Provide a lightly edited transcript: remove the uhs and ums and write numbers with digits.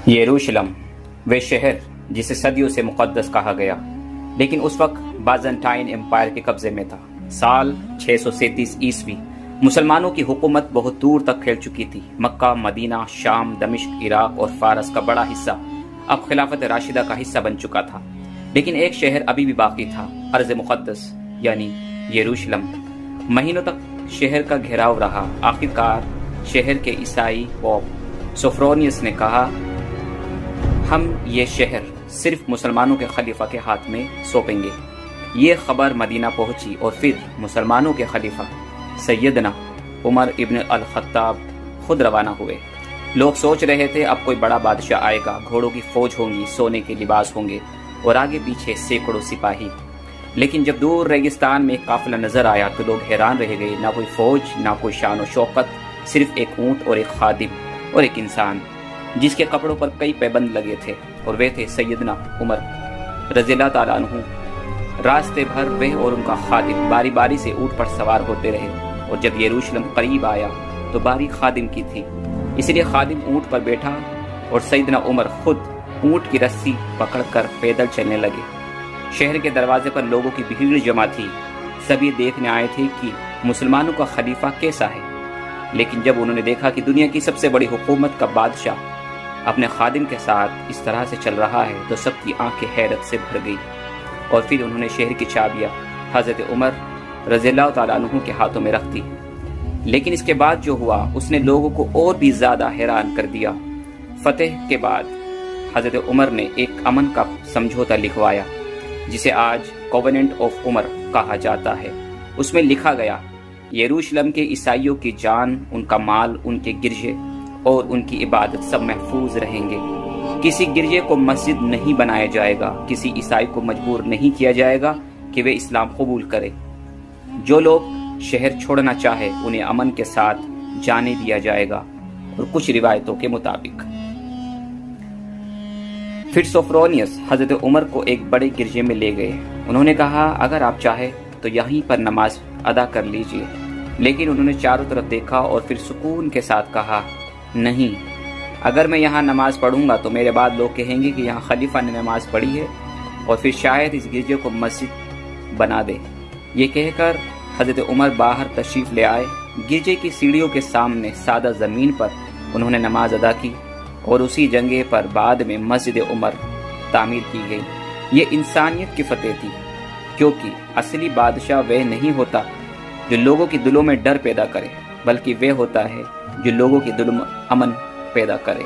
یروشلم وہ شہر جسے صدیوں سے مقدس کہا گیا، لیکن اس وقت بازنٹائن امپائر کے قبضے میں تھا۔ سال 637 عیسوی مسلمانوں کی حکومت بہت دور تک پھیل چکی تھی۔ مکہ، مدینہ، شام، دمشق، عراق اور فارس کا بڑا حصہ اب خلافت راشدہ کا حصہ بن چکا تھا، لیکن ایک شہر ابھی بھی باقی تھا، ارض مقدس یعنی یروشلم۔ مہینوں تک شہر کا گھیراؤ رہا۔ آخرکار شہر کے عیسائی پوپ سوفرونیس نے کہا، ہم یہ شہر صرف مسلمانوں کے خلیفہ کے ہاتھ میں سونپیں گے۔ یہ خبر مدینہ پہنچی اور پھر مسلمانوں کے خلیفہ سیدنا عمر ابن الخطاب خود روانہ ہوئے۔ لوگ سوچ رہے تھے اب کوئی بڑا بادشاہ آئے گا، گھوڑوں کی فوج ہوں گی، سونے کے لباس ہوں گے اور آگے پیچھے سینکڑوں سپاہی۔ لیکن جب دور ریگستان میں ایک قافلہ نظر آیا تو لوگ حیران رہ گئے۔ نہ کوئی فوج، نہ کوئی شان و شوکت، صرف ایک اونٹ اور ایک خادم اور ایک انسان جس کے کپڑوں پر کئی پیبند لگے تھے، اور وہ تھے سیدنا عمر رضی اللہ تعالیٰ عنہ۔ راستے بھر وہ اور ان کا خادم باری باری سے اونٹ پر سوار ہوتے رہے، اور جب یروشلم قریب آیا تو باری خادم کی تھی، اس لیے خادم اونٹ پر بیٹھا اور سیدنا عمر خود اونٹ کی رسی پکڑ کر پیدل چلنے لگے۔ شہر کے دروازے پر لوگوں کی بھیڑ جمع تھی، سب یہ دیکھنے آئے تھے کہ مسلمانوں کا خلیفہ کیسا ہے۔ لیکن جب انہوں نے دیکھا کہ دنیا کی سب سے بڑی حکومت کا بادشاہ اپنے خادم کے ساتھ اس طرح سے چل رہا ہے تو سب کی آنکھیں حیرت سے بھر گئی، اور پھر انہوں نے شہر کی چابیاں حضرت عمر رضی اللہ تعالیٰ عنہ کے ہاتھوں میں رکھ دی۔ لیکن اس کے بعد جو ہوا اس نے لوگوں کو اور بھی زیادہ حیران کر دیا۔ فتح کے بعد حضرت عمر نے ایک امن کا سمجھوتا لکھوایا جسے آج کووننٹ آف عمر کہا جاتا ہے۔ اس میں لکھا گیا، یروشلم کے عیسائیوں کی جان، ان کا مال، ان کے گرجے اور ان کی عبادت سب محفوظ رہیں گے۔ کسی گرجے کو مسجد نہیں بنایا جائے گا، کسی عیسائی کو مجبور نہیں کیا جائے گا کہ وہ اسلام قبول کرے۔ جو لوگ شہر چھوڑنا چاہے انہیں امن کے ساتھ جانے دیا جائے گا، اور کچھ روایتوں کے مطابق۔ پھر سوفرونیس حضرت عمر کو ایک بڑے گرجے میں لے گئے۔ انہوں نے کہا، اگر آپ چاہیں تو یہیں پر نماز ادا کر لیجئے۔ لیکن انہوں نے چاروں طرف دیکھا اور پھر سکون کے ساتھ کہا، نہیں، اگر میں یہاں نماز پڑھوں گا تو میرے بعد لوگ کہیں گے کہ یہاں خلیفہ نے نماز پڑھی ہے، اور پھر شاید اس گرجے کو مسجد بنا دے۔ یہ کہہ کر حضرت عمر باہر تشریف لے آئے۔ گرجے کی سیڑھیوں کے سامنے سادہ زمین پر انہوں نے نماز ادا کی، اور اسی جگہ پر بعد میں مسجد عمر تعمیر کی گئی۔ یہ انسانیت کی فتح تھی، کیونکہ اصلی بادشاہ وہ نہیں ہوتا جو لوگوں کے دلوں میں ڈر پیدا کرے، بلکہ وہ ہوتا ہے جو لوگوں کے دلوں میں امن پیدا کرے۔